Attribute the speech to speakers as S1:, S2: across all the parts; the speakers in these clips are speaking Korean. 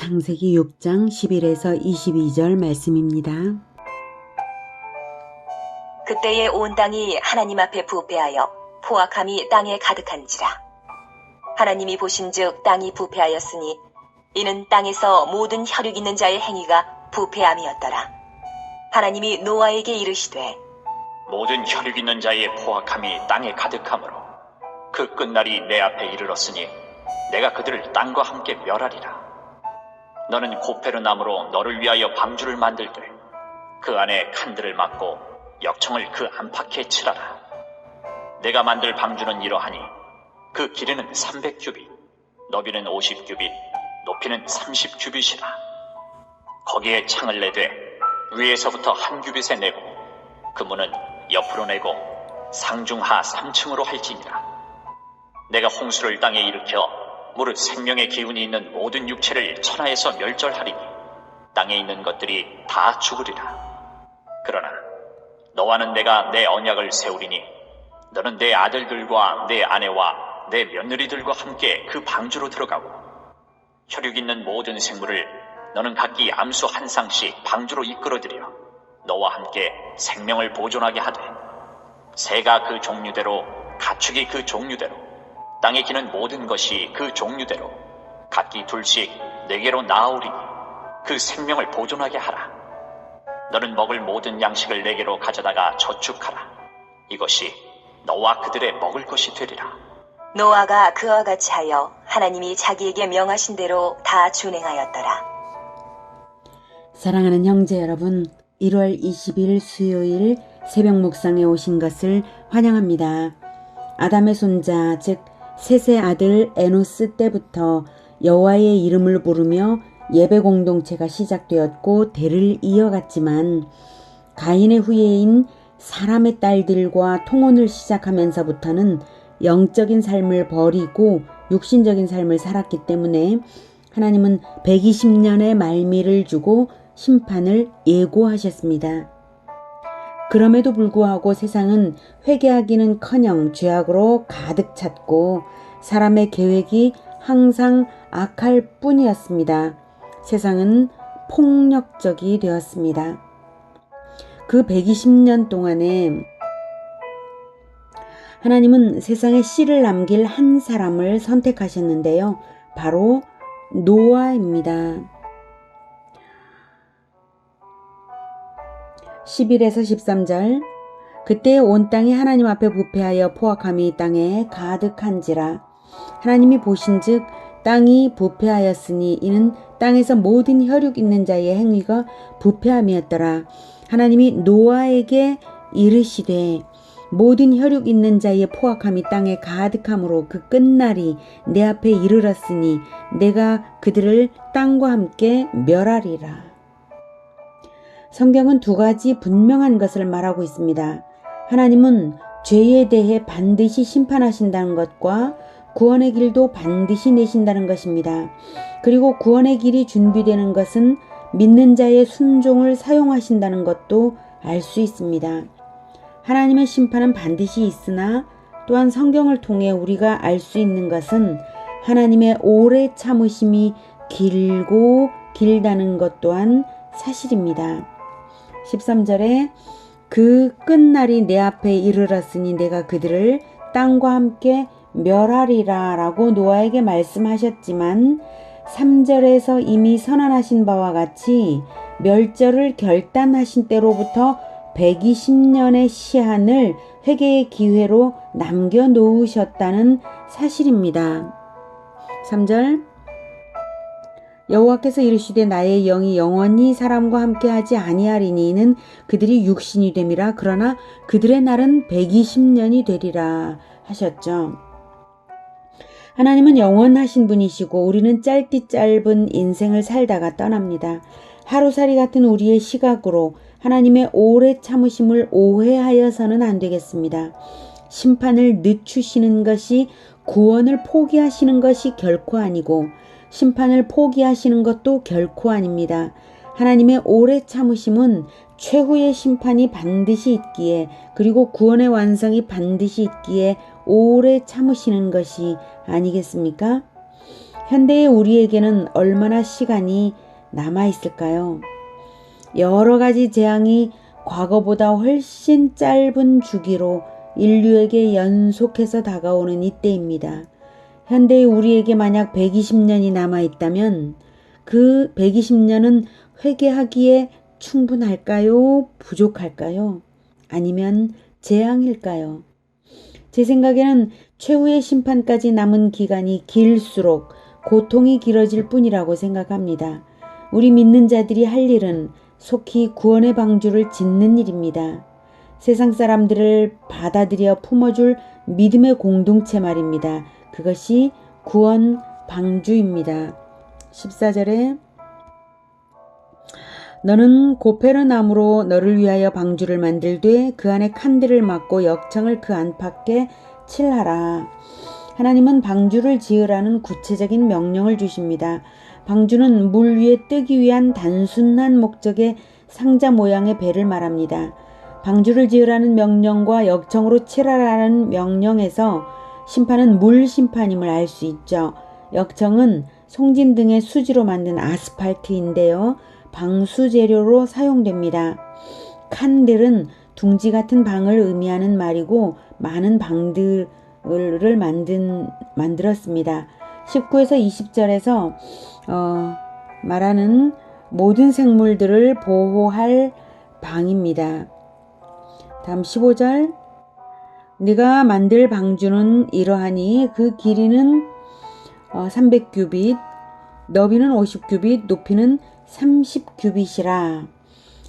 S1: 창세기 6장 11에서 22절 말씀입니다.
S2: 그때에 온 땅이 하나님 앞에 부패하여 포악함이 땅에 가득한지라. 하나님이 보신즉 땅이 부패하였으니 이는 땅에서 모든 혈육 있는 자의 행위가 부패함이었더라. 하나님이 노아에게 이르시되
S3: 모든 혈육 있는 자의 포악함이 땅에 가득하므로 그 끝날이 내 앞에 이르렀으니 내가 그들을 땅과 함께 멸하리라. 너는 고페르 나무로 너를 위하여 방주를 만들되 그 안에 칸들을 막고 역청을 그 안팎에 칠하라. 내가 만들 방주는 이러하니 그 길이는 300규빗, 너비는 50규빗, 높이는 30규빗이라. 거기에 창을 내되 위에서부터 한 규빗에 내고 그 문은 옆으로 내고 상중하 3층으로 할지니라. 내가 홍수를 땅에 일으켜 무릇 생명의 기운이 있는 모든 육체를 천하에서 멸절하리니 땅에 있는 것들이 다 죽으리라. 그러나 너와는 내가 내 언약을 세우리니 너는 내 아들들과 내 아내와 내 며느리들과 함께 그 방주로 들어가고 혈육 있는 모든 생물을 너는 각기 암수 한 쌍씩 방주로 이끌어들여 너와 함께 생명을 보존하게 하되 새가 그 종류대로 가축이 그 종류대로 땅에 기는 모든 것이 그 종류대로 각기 둘씩 네개로 나아오리니 그 생명을 보존하게 하라. 너는 먹을 모든 양식을 네개로 가져다가 저축하라. 이것이 너와 그들의 먹을 것이 되리라.
S2: 노아가 그와 같이 하여 하나님이 자기에게 명하신 대로 다 준행하였더라.
S1: 사랑하는 형제 여러분, 1월 20일 수요일 새벽 묵상에 오신 것을 환영합니다. 아담의 손자 즉 셋의 아들 에노스 때부터 여호와의 이름을 부르며 예배 공동체가 시작되었고 대를 이어갔지만 가인의 후예인 사람의 딸들과 통혼을 시작하면서부터는 영적인 삶을 버리고 육신적인 삶을 살았기 때문에 하나님은 120년의 말미를 주고 심판을 예고하셨습니다. 그럼에도 불구하고 세상은 회개하기는커녕 죄악으로 가득 찼고 사람의 계획이 항상 악할 뿐이었습니다. 세상은 폭력적이 되었습니다. 그 120년 동안에 하나님은 세상에 씨를 남길 한 사람을 선택하셨는데요. 바로 노아입니다. 11에서 13절 그때 온 땅이 하나님 앞에 부패하여 포악함이 땅에 가득한지라. 하나님이 보신즉 땅이 부패하였으니 이는 땅에서 모든 혈육 있는 자의 행위가 부패함이었더라. 하나님이 노아에게 이르시되 모든 혈육 있는 자의 포악함이 땅에 가득함으로 그 끝날이 내 앞에 이르렀으니 내가 그들을 땅과 함께 멸하리라. 성경은 두 가지 분명한 것을 말하고 있습니다. 하나님은 죄에 대해 반드시 심판하신다는 것과 구원의 길도 반드시 내신다는 것입니다. 그리고 구원의 길이 준비되는 것은 믿는 자의 순종을 사용하신다는 것도 알 수 있습니다. 하나님의 심판은 반드시 있으나 또한 성경을 통해 우리가 알 수 있는 것은 하나님의 오래 참으심이 길다는 것 또한 사실입니다. 13절에 그 끝날이 내 앞에 이르렀으니 내가 그들을 땅과 함께 멸하리라 라고 노아에게 말씀하셨지만 3절에서 이미 선언하신 바와 같이 멸절을 결단하신 때로부터 120년의 시한을 회개의 기회로 남겨놓으셨다는 사실입니다. 3절 여호와께서 이르시되 나의 영이 영원히 사람과 함께하지 아니하리니 이는 그들이 육신이 됨이라. 그러나 그들의 날은 120년이 되리라 하셨죠. 하나님은 영원하신 분이시고 우리는 짧은 인생을 살다가 떠납니다. 하루살이 같은 우리의 시각으로 하나님의 오래 참으심을 오해하여서는 안 되겠습니다. 심판을 늦추시는 것이 구원을 포기하시는 것이 결코 아니고 심판을 포기하시는 것도 결코 아닙니다. 하나님의 오래 참으심은 최후의 심판이 반드시 있기에 그리고 구원의 완성이 반드시 있기에 오래 참으시는 것이 아니겠습니까? 현대의 우리에게는 얼마나 시간이 남아 있을까요? 여러 가지 재앙이 과거보다 훨씬 짧은 주기로 인류에게 연속해서 다가오는 이때입니다. 현대의 우리에게 만약 120년이 남아 있다면 그 120년은 회개하기에 충분할까요? 부족할까요? 아니면 재앙일까요? 제 생각에는 최후의 심판까지 남은 기간이 길수록 고통이 길어질 뿐이라고 생각합니다. 우리 믿는 자들이 할 일은 속히 구원의 방주를 짓는 일입니다. 세상 사람들을 받아들여 품어줄 믿음의 공동체 말입니다. 그것이 구원 방주입니다. 14절에 너는 고페르 나무로 너를 위하여 방주를 만들되 그 안에 칸들을 막고 역청을 그 안팎에 칠하라. 하나님은 방주를 지으라는 구체적인 명령을 주십니다. 방주는 물 위에 뜨기 위한 단순한 목적의 상자 모양의 배를 말합니다. 방주를 지으라는 명령과 역청으로 칠하라는 명령에서 심판은 물 심판임을 알 수 있죠. 역청은 송진 등의 수지로 만든 아스팔트인데요. 방수 재료로 사용됩니다. 칸들은 둥지 같은 방을 의미하는 말이고 많은 방들을 만들었습니다. 19에서 20절에서 말하는 모든 생물들을 보호할 방입니다. 다음 15절 네가 만들 방주는 이러하니 그 길이는 300규빗, 너비는 50규빗, 높이는 30규빗이라.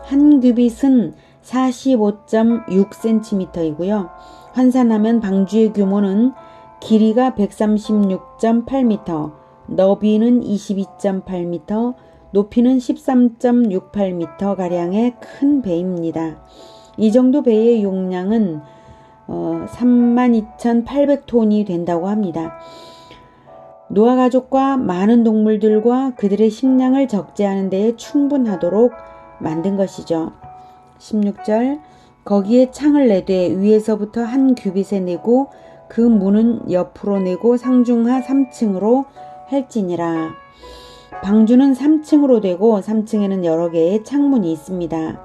S1: 한 규빗은 45.6cm이고요. 환산하면 방주의 규모는 길이가 136.8m, 너비는 22.8m, 높이는 13.68m가량의 큰 배입니다. 이 정도 배의 용량은 32,800톤이 된다고 합니다. 노아 가족과 많은 동물들과 그들의 식량을 적재하는 데에 충분하도록 만든 것이죠. 16절 거기에 창을 내되 위에서부터 한 규빗에 내고 그 문은 옆으로 내고 상중하 3층으로 할지니라. 방주는 3층으로 되고 3층에는 여러 개의 창문이 있습니다.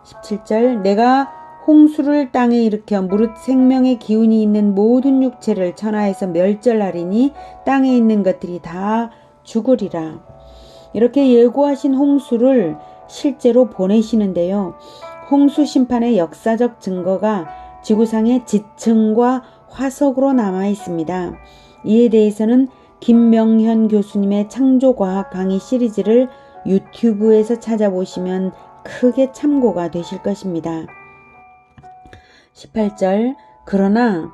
S1: 17절 내가 홍수를 땅에 일으켜 무릇 생명의 기운이 있는 모든 육체를 천하에서 멸절하리니 땅에 있는 것들이 다 죽으리라. 이렇게 예고하신 홍수를 실제로 보내시는데요. 홍수 심판의 역사적 증거가 지구상의 지층과 화석으로 남아 있습니다. 이에 대해서는 김명현 교수님의 창조과학 강의 시리즈를 유튜브에서 찾아보시면 크게 참고가 되실 것입니다. 18절 그러나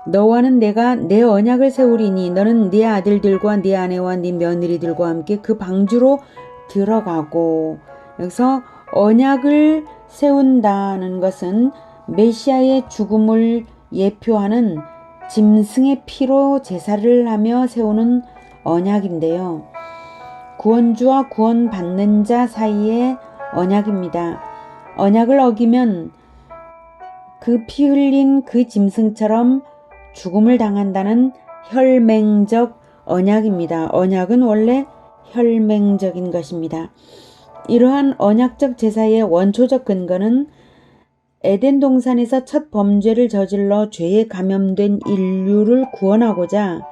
S1: 너와는 내가 내 언약을 세우리니 너는 네 아들들과 네 아내와 네 며느리들과 함께 그 방주로 들어가고. 여기서 언약을 세운다는 것은 메시아의 죽음을 예표하는 짐승의 피로 제사를 하며 세우는 언약인데요. 구원주와 구원받는 자 사이의 언약입니다. 언약을 어기면 그 피 흘린 그 짐승처럼 죽음을 당한다는 혈맹적 언약입니다. 언약은 원래 혈맹적인 것입니다. 이러한 언약적 제사의 원초적 근거는 에덴 동산에서 첫 범죄를 저질러 죄에 감염된 인류를 구원하고자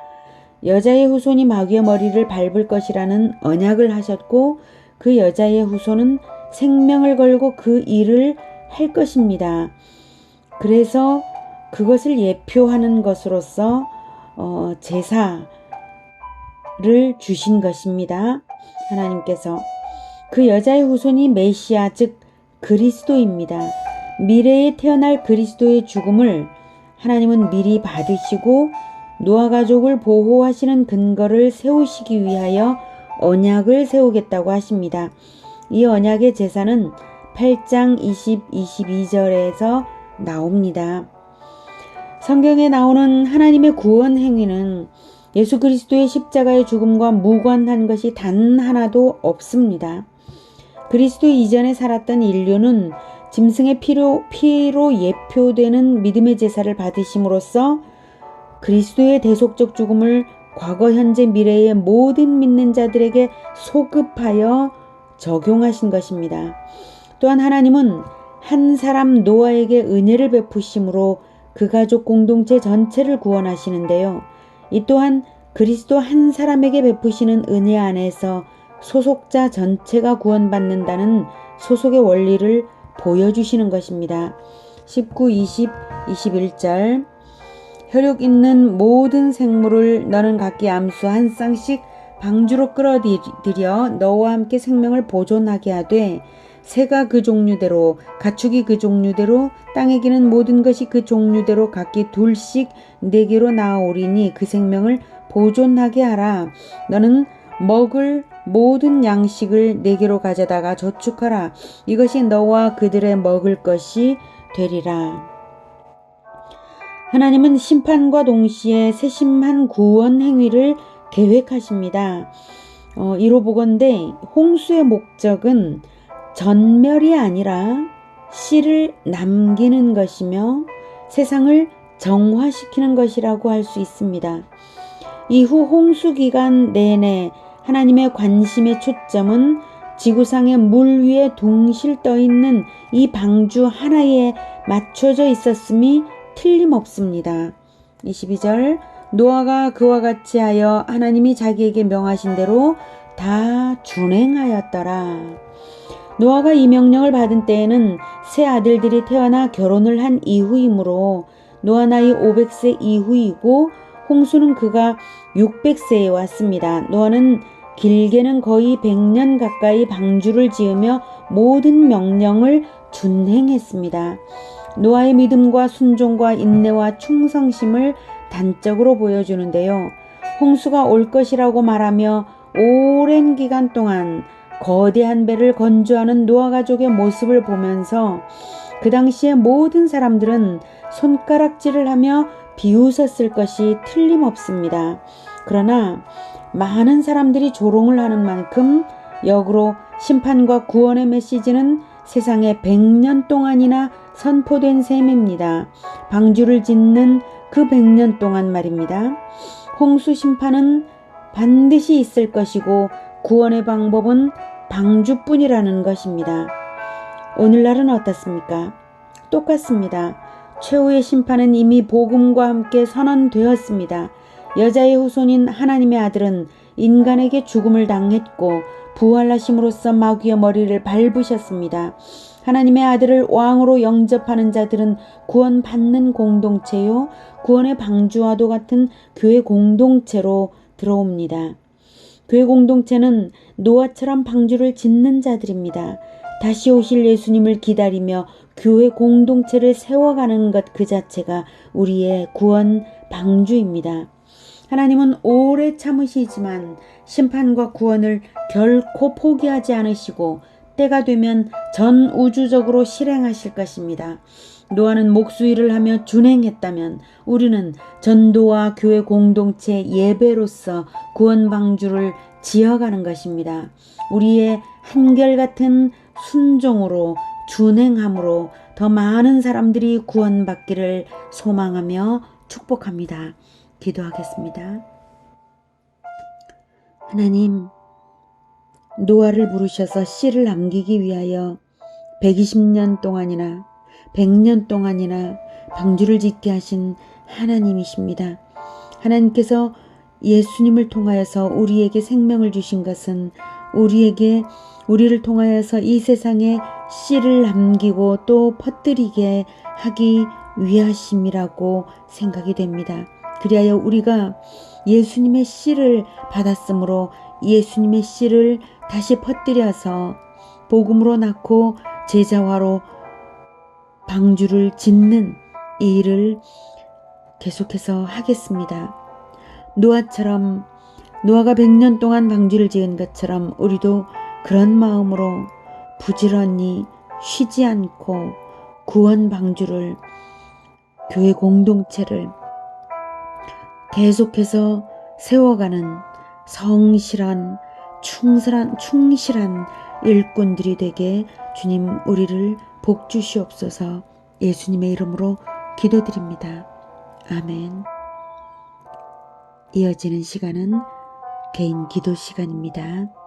S1: 여자의 후손이 마귀의 머리를 밟을 것이라는 언약을 하셨고 그 여자의 후손은 생명을 걸고 그 일을 할 것입니다. 그래서 그것을 예표하는 것으로서 제사를 주신 것입니다. 하나님께서 그 여자의 후손이 메시아 즉 그리스도입니다. 미래에 태어날 그리스도의 죽음을 하나님은 미리 받으시고 노아 가족을 보호하시는 근거를 세우시기 위하여 언약을 세우겠다고 하십니다. 이 언약의 제사는 8장 22절에서 나옵니다. 성경에 나오는 하나님의 구원 행위는 예수 그리스도의 십자가의 죽음과 무관한 것이 단 하나도 없습니다. 그리스도 이전에 살았던 인류는 짐승의 피로 예표되는 믿음의 제사를 받으심으로써 그리스도의 대속적 죽음을 과거, 현재, 미래의 모든 믿는 자들에게 소급하여 적용하신 것입니다. 또한 하나님은 한 사람 노아에게 은혜를 베푸심으로 그 가족 공동체 전체를 구원하시는데요. 이 또한 그리스도 한 사람에게 베푸시는 은혜 안에서 소속자 전체가 구원받는다는 소속의 원리를 보여주시는 것입니다. 19, 20, 21절 혈육 있는 모든 생물을 너는 각기 암수 한 쌍씩 방주로 끌어들여 너와 함께 생명을 보존하게 하되 새가 그 종류대로 가축이 그 종류대로 땅에 기는 모든 것이 그 종류대로 각기 둘씩 네개로 나아오리니 그 생명을 보존하게 하라. 너는 먹을 모든 양식을 네개로 가져다가 저축하라. 이것이 너와 그들의 먹을 것이 되리라. 하나님은 심판과 동시에 세심한 구원 행위를 계획하십니다. 이로 보건대 홍수의 목적은 전멸이 아니라 씨를 남기는 것이며 세상을 정화시키는 것이라고 할 수 있습니다. 이후 홍수 기간 내내 하나님의 관심의 초점은 지구상의 물 위에 둥실 떠 있는 이 방주 하나에 맞춰져 있었음이 틀림없습니다. 22절 노아가 그와 같이 하여 하나님이 자기에게 명하신 대로 다 준행하였더라. 노아가 이 명령을 받은 때에는 세 아들들이 태어나 결혼을 한 이후이므로 노아 나이 500세 이후이고 홍수는 그가 600세에 왔습니다. 노아는 길게는 거의 100년 가까이 방주를 지으며 모든 명령을 준행했습니다. 노아의 믿음과 순종과 인내와 충성심을 단적으로 보여주는데요. 홍수가 올 것이라고 말하며 오랜 기간 동안 거대한 배를 건조하는 노아 가족의 모습을 보면서 그 당시의 모든 사람들은 손가락질을 하며 비웃었을 것이 틀림없습니다. 그러나 많은 사람들이 조롱을 하는 만큼 역으로 심판과 구원의 메시지는 세상에 100년 동안이나 선포된 셈입니다. 방주를 짓는 그 100년 동안 말입니다. 홍수 심판은 반드시 있을 것이고 구원의 방법은 방주뿐이라는 것입니다. 오늘날은 어떻습니까? 똑같습니다. 최후의 심판은 이미 복음과 함께 선언되었습니다. 여자의 후손인 하나님의 아들은 인간에게 죽음을 당했고 부활하심으로써 마귀의 머리를 밟으셨습니다. 하나님의 아들을 왕으로 영접하는 자들은 구원받는 공동체요, 구원의 방주와도 같은 교회 공동체로 들어옵니다. 교회 공동체는 노아처럼 방주를 짓는 자들입니다. 다시 오실 예수님을 기다리며 교회 공동체를 세워가는 것 그 자체가 우리의 구원 방주입니다. 하나님은 오래 참으시지만 심판과 구원을 결코 포기하지 않으시고 때가 되면 전 우주적으로 실행하실 것입니다. 노아는 목수일을 하며 준행했다면 우리는 전도와 교회 공동체 예배로서 구원 방주를 지어가는 것입니다. 우리의 한결같은 순종으로 준행함으로 더 많은 사람들이 구원받기를 소망하며 축복합니다. 기도하겠습니다. 하나님, 노아를 부르셔서 씨를 남기기 위하여 120년 동안이나 100년 동안이나 방주를 짓게 하신 하나님이십니다. 하나님께서 예수님을 통하여서 우리에게 생명을 주신 것은 우리를 통하여서 이 세상에 씨를 남기고 또 퍼뜨리게 하기 위하심이라고 생각이 됩니다. 그리하여 우리가 예수님의 씨를 받았으므로 예수님의 씨를 다시 퍼뜨려서 복음으로 낳고 제자화로 방주를 짓는 이 일을 계속해서 하겠습니다. 노아가 100년 동안 방주를 지은 것처럼 우리도 그런 마음으로 부지런히 쉬지 않고 구원 방주를, 교회 공동체를 계속해서 세워가는 성실한 충실한 일꾼들이 되게 주님 우리를 복 주시옵소서. 예수님의 이름으로 기도드립니다. 아멘. 이어지는 시간은 개인 기도 시간입니다.